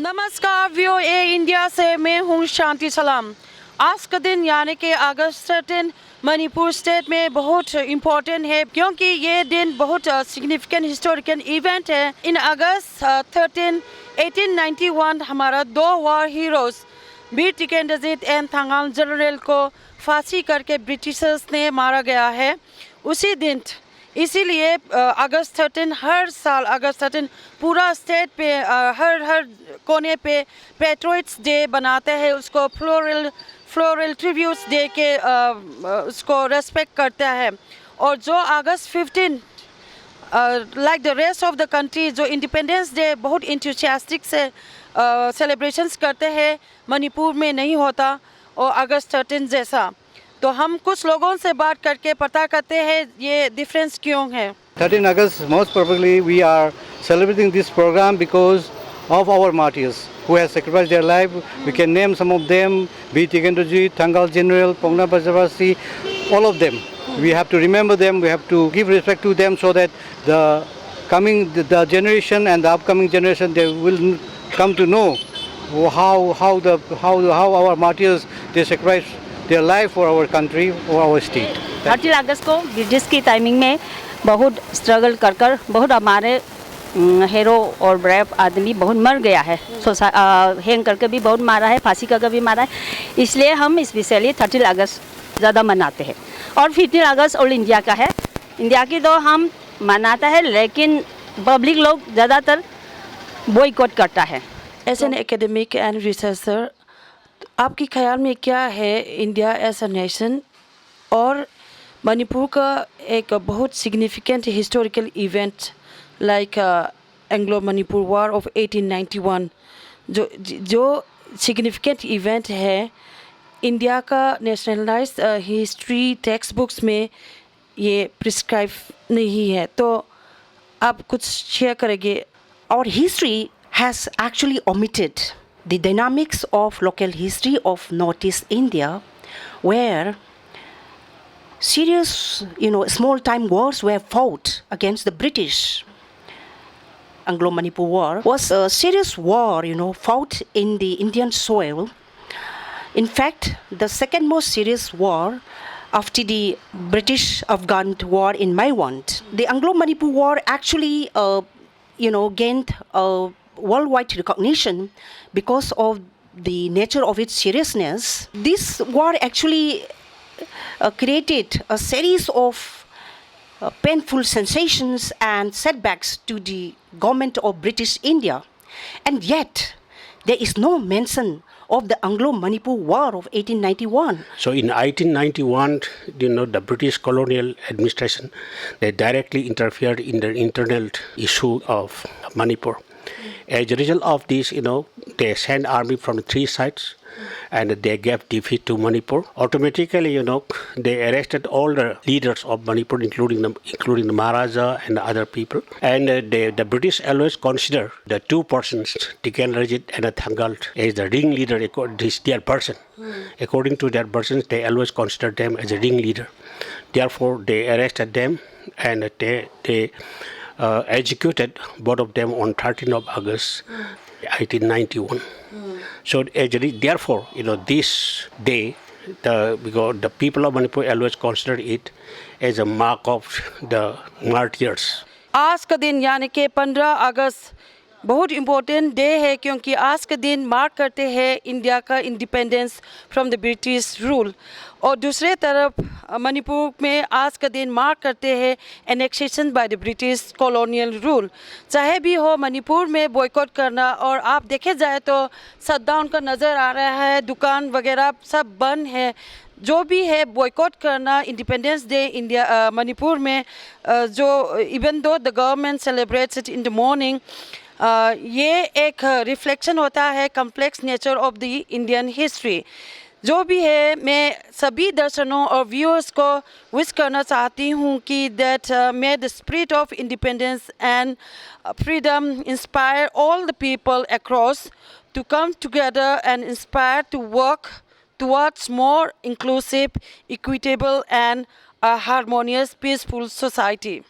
नमस्कार व्यू ए इंडिया से मैं हूँ शांति सलाम। आज का दिन यानी कि अगस्त 13 मणिपुर स्टेट में बहुत इम्पोर्टेंट है क्योंकि ये दिन बहुत सिग्निफिकेंट हिस्टोरिकल इवेंट है। इन अगस्त 13 1891 हमारा दो war heroes Bir Tikendrajit and Thangal general को फांसी करके ब्रिटिशर्स ने मारा गया है उसी दिन। इसीलिए अगस्त 13 हर साल अगस्त 13 पूरा स्टेट पे हर कोने पे पेट्रियट्स डे बनाते हैं, उसको फ्लोरल ट्रिब्यूट्स दे के उसको रेस्पेक्ट करते हैं। और जो अगस्त 15 like the rest of the country जो इंडिपेंडेंस डे बहुत इंथुसियास्टिक से सेलिब्रेशंस करते हैं, मणिपुर में नहीं होता और अगस्त 13 जैसा। तो हम कुछ लोगों से बात करके पता करते हैं ये डिफरेंस क्यों है। 13 August, most probably we are celebrating this program because of our martyrs who have sacrificed their life. We can name some of them: Veer Tikendrajit, Thangal General, Pongna Bajavasi, all of them. We have to remember them. We have to give respect to them so that the generation and the upcoming generation they will come to know how our martyrs they sacrificed their life for our country, for our state. 30 अगस्त को British की timing में बहुत struggle कर बहुत हमारे hero और brave आदमी बहुत मर गया है। हैंग करके भी बहुत मारा है, फांसी करके भी मारा है। इसलिए हम स्पेशली 30 अगस्त ज़्यादा मनाते हैं। और 15 अगस्त ऑल इंडिया का है। इंडिया की तो हम मनाता है लेकिन पब्लिक लोग ज़्यादातर बॉयकॉट करता है। As an academic and researcher आपके ख्याल में क्या है इंडिया एज अ नेशन और मणिपुर का एक बहुत significant historical event like Anglo Manipur war of 1891 जो सिग्निफिकेंट इवेंट है, इंडिया का नेशनलाइज्ड हिस्ट्री टेक्स्ट बुक्स में ये प्रिस्क्राइब नहीं है, तो आप कुछ शेयर करेंगे? Our history has actually omitted the dynamics of local history of Northeast India, where serious, small-time wars were fought against the British. Anglo-Manipur War was a serious war, fought in the Indian soil. In fact, the second most serious war after the British-Afghan War in Maiwand. The Anglo-Manipur War actually, gained worldwide recognition because of the nature of its seriousness. This war actually created a series of painful sensations and setbacks to the government of British India. And yet, there is no mention of the Anglo-Manipur War of 1891. So in 1891, the British colonial administration, they directly interfered in the internal issue of Manipur. As a result of this, they sent army from 3 sides and they gave defeat to Manipur. Automatically, they arrested all the leaders of Manipur, including the Maharaja and other people. And the British always consider the 2 persons, Tikendrajit and Thangal, as the ringleader. This their person. According to their persons, they always consider them as a ringleader. Therefore, they arrested them and they executed both of them on 13th of August, 1891. So therefore, this day, because the people of Manipur always consider it as a mark of the martyrs. आज का दिन यानी कि 15 अगस्त बहुत important day है क्योंकि आज का दिन मार्क करते हैं इंडिया का independence from the British rule, और दूसरे तरफ मणिपुर में आज का दिन मार्क करते हैं annexation by the British colonial rule. चाहे भी हो मणिपुर में बॉयकॉट करना, और आप देखे जाए तो शटडाउन का नज़र आ रहा है, दुकान वगैरह सब बंद है। जो भी है बॉयकॉट करना इंडिपेंडेंस डे इंडिया मणिपुर में, जो even though the government celebrates it in the morning, ये एक रिफ्लेक्शन होता है complex nature of the Indian history. जो भी है मैं सभी दर्शकों और व्यूअर्स को विश करना चाहती हूँ कि that may the spirit of independence and freedom inspire all the people across to come together and inspire to work towards more inclusive, equitable and a harmonious, peaceful society.